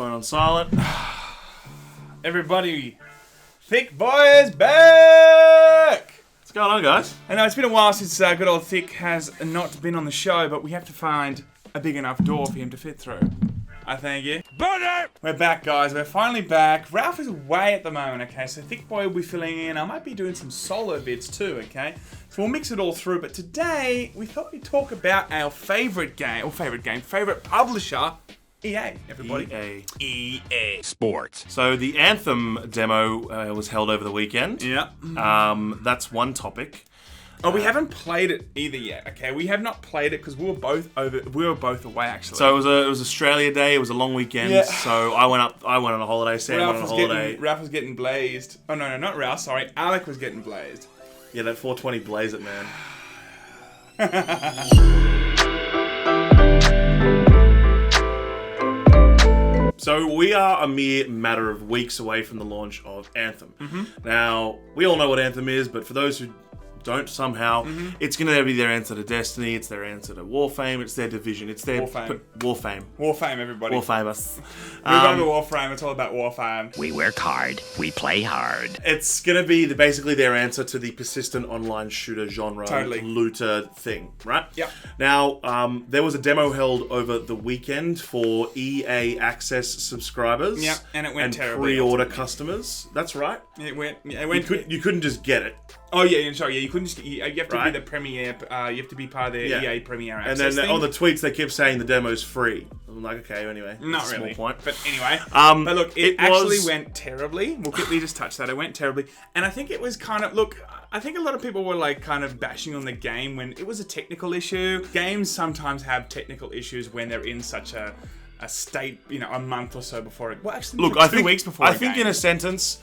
phone on silent. Everybody, THICC BOI is back! What's going on, guys? I know it's been a while since good old THICC has not been on the show, but we have to find a big enough door for him to fit through. I thank you. We're back, guys. We're finally back. Ralph is away at the moment, okay? So THICC BOI will be filling in. I might be doing some solo vids too, okay? So we'll mix it all through. But today, we thought we'd talk about our favourite publisher, EA, everybody. EA Sports. So the Anthem demo was held over the weekend. Yeah. That's one topic. Oh, we haven't played it either yet. Okay, we have not played it because we were both away actually. So it was Australia Day. It was a long weekend. Yeah. So I went on a holiday. Sam went on a holiday. Ralph was getting blazed. Oh no, not Ralph. Sorry, Alec was getting blazed. Yeah, that 420 blaze it, man. So we are a mere matter of weeks away from the launch of Anthem. Mm-hmm. Now, we all know what Anthem is, but for those who don't somehow, it's going to be their answer to Destiny, it's their answer to Warframe, it's their Division, it's their... Warframe, everybody. Warfamous. We remember Warframe, it's all about Warframe. We work hard, we play hard. It's going to be basically their answer to the persistent online shooter genre, looter thing, right? Yep. Now, there was a demo held over the weekend for EA Access subscribers. Yep, and it went terribly. Pre-order customers. That's right. It went. You couldn't just get it. Oh yeah, sorry. Yeah, you couldn't just. You have to be the Premier. You have to be part of the EA Premier Access. And then thing. on the tweets, they kept saying the demo's free. I'm like, okay, anyway, not really. Small point. But anyway, but look, it actually went terribly. We'll quickly just touch that. It went terribly, and I think it was kind of I think a lot of people were like kind of bashing on the game when it was a technical issue. Games sometimes have technical issues when they're in such a state, a month or so before it. Well, actually, look, 2 weeks before. I think in a sentence,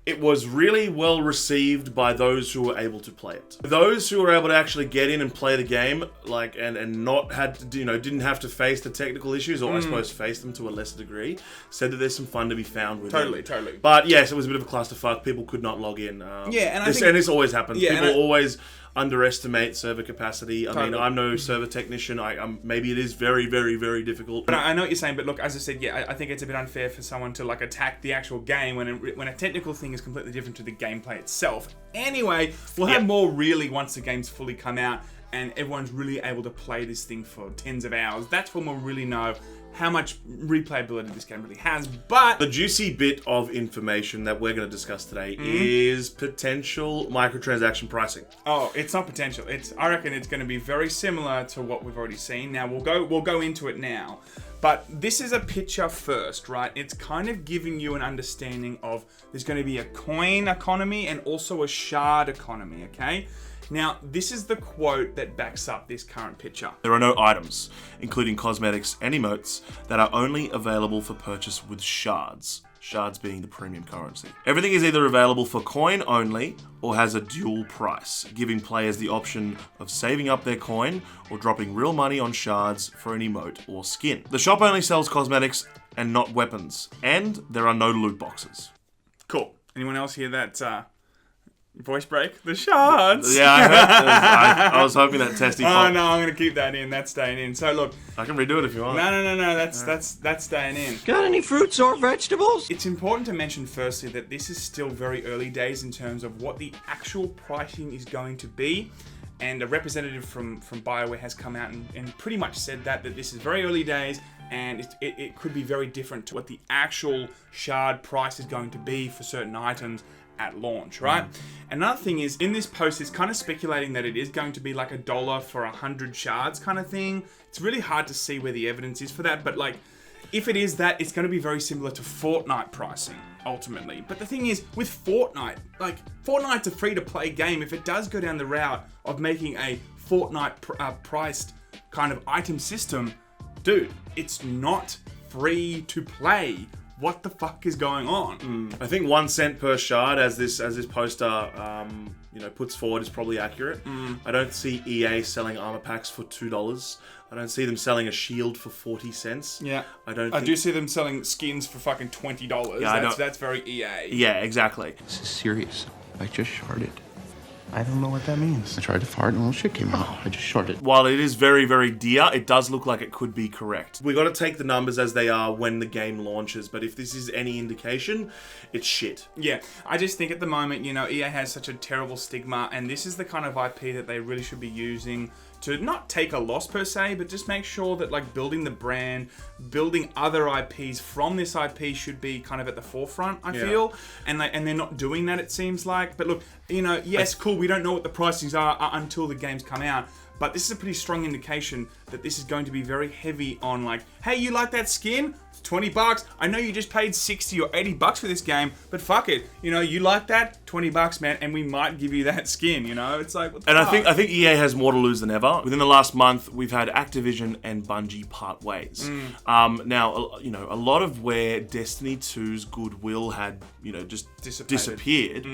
it was really well received by those who were able to play it. Those who were able to actually get in and play the game, and not had to, didn't have to face the technical issues, or I suppose face them to a lesser degree, said that there's some fun to be found with it. Totally. But yes, it was a bit of a clusterfuck. People could not log in. And this always happens. Yeah, people always underestimate server capacity. I mean, I'm no server technician. Maybe it is very, very, very difficult. But I know what you're saying. But look, as I said, I think it's a bit unfair for someone to attack the actual game when a technical thing is completely different to the gameplay itself. Anyway, we'll have more really once the game's fully come out and everyone's really able to play this thing for tens of hours. That's when we'll really know how much replayability this game really has. But the juicy bit of information that we're going to discuss today is potential microtransaction pricing. Oh, it's not potential. I reckon it's going to be very similar to what we've already seen. Now we'll go into it now. But this is a picture first, right? It's kind of giving you an understanding of there's going to be a coin economy and also a shard economy, okay? Now, this is the quote that backs up this current picture. There are no items, including cosmetics and emotes, that are only available for purchase with shards. Shards being the premium currency. Everything is either available for coin only or has a dual price, giving players the option of saving up their coin or dropping real money on shards for an emote or skin. The shop only sells cosmetics and not weapons, and there are no loot boxes. Cool. Anyone else hear that voice break? The shards! Yeah, I heard. I was hoping that testy pop. Oh no, I'm going to keep that in. That's staying in. So look. I can redo it if you want. No. That's staying in. Got any fruits or vegetables? It's important to mention firstly that this is still very early days in terms of what the actual pricing is going to be. And a representative from BioWare has come out and pretty much said that this is very early days and it could be very different to what the actual shard price is going to be for certain items at launch, right? Another thing is, in this post, it's kind of speculating that it is going to be like $1 for 100 shards kind of thing. It's really hard to see where the evidence is for that, but if it is that, it's going to be very similar to Fortnite pricing, ultimately. But the thing is, with Fortnite, Fortnite's a free-to-play game. If it does go down the route of making a Fortnite priced kind of item system, dude, it's not free to play. What the fuck is going on? I think 1 cent per shard, as this poster puts forward, is probably accurate. I don't see EA selling armor packs for $2. I don't see them selling a shield for 40 cents. Yeah, I do see them selling skins for fucking $20. Yeah, that's very EA. Yeah, exactly. This is serious. I just sharded. I don't know what that means. I tried to fart and a little shit came out. I just sharted. While it is very, very dear, it does look like it could be correct. We got to take the numbers as they are when the game launches, but if this is any indication, it's shit. Yeah, I just think at the moment, you know, EA has such a terrible stigma, and this is the kind of IP that they really should be using to not take a loss per se, but just make sure that like building the brand, building other IPs from this IP should be kind of at the forefront, I feel. And they're not doing that, it seems like. But look, you know, yes, cool, we don't know what the pricings are until the games come out. But this is a pretty strong indication that this is going to be very heavy on like, hey, you like that skin? It's $20. I know you just paid 60 or 80 bucks for this game, but fuck it. You know, you like that? $20, man, and we might give you that skin, you know? It's like, what the And fuck? I think EA has more to lose than ever. Within the last month, we've had Activision and Bungie part ways. Now, you know, a lot of where Destiny 2's goodwill had, you know, just disappeared.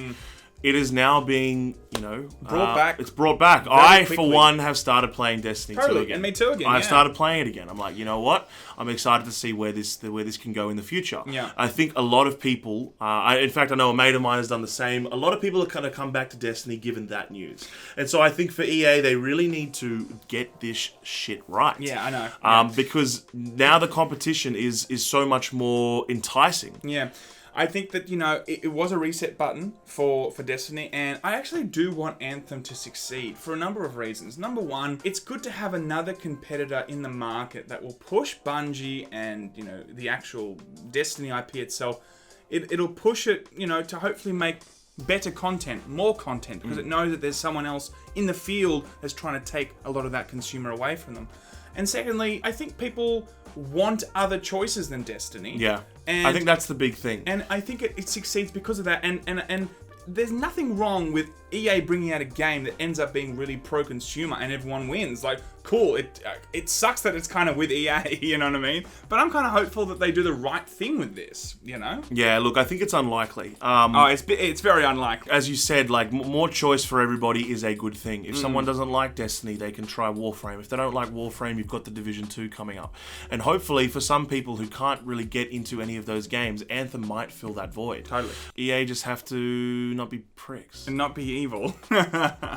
It is now being, you know... Brought back. It's brought back. Very I, quickly. for one, have started playing Destiny 2 again. And me too again, I've yeah. started playing it again. I'm like, you know what? I'm excited to see where this can go in the future. Yeah. I think a lot of people... in fact, I know a mate of mine has done the same. A lot of people are kind of come back to Destiny given that news. And so I think for EA, they really need to get this shit right. Yeah, I know. Because now the competition is so much more enticing. Yeah. I think that, you know, it was a reset button for Destiny, and I actually do want Anthem to succeed for a number of reasons. Number one, it's good to have another competitor in the market that will push Bungie and, you know, the actual Destiny IP itself. It'll push it, you know, to hopefully make better content, more content, because it knows that there's someone else in the field that's trying to take a lot of that consumer away from them. And secondly, I think people want other choices than Destiny. Yeah. And I think that's the big thing. And I think it succeeds because of that. And there's nothing wrong with EA bringing out a game that ends up being really pro-consumer and everyone wins. Like, cool. It sucks that it's kind of with EA, you know what I mean? But I'm kind of hopeful that they do the right thing with this, you know? Yeah, look, I think it's unlikely. It's very unlikely. As you said, like, more choice for everybody is a good thing. If someone doesn't like Destiny, they can try Warframe. If they don't like Warframe, you've got the Division 2 coming up. And hopefully, for some people who can't really get into any of those games, Anthem might fill that void. Totally. EA just have to not be pricks. And not be evil.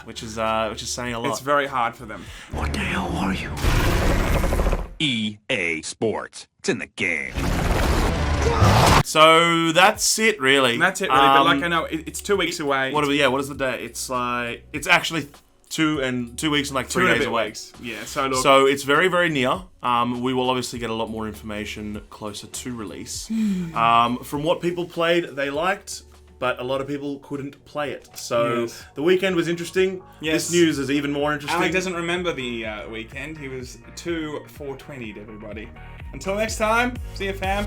which is saying a lot. It's very hard for them. What the hell are you? EA Sports. It's in the game. So that's it, really. And that's it, really. But like I know, it's 2 weeks away. What is the day? It's actually 2 weeks and like 3 days away. Weeks. Yeah. So look. So it's very, very near. We will obviously get a lot more information closer to release. From what people played, they liked, but a lot of people couldn't play it. So the weekend was interesting. Yes. This news is even more interesting. Alec doesn't remember the weekend. He was 2-4-20'd everybody. Until next time, see you, fam.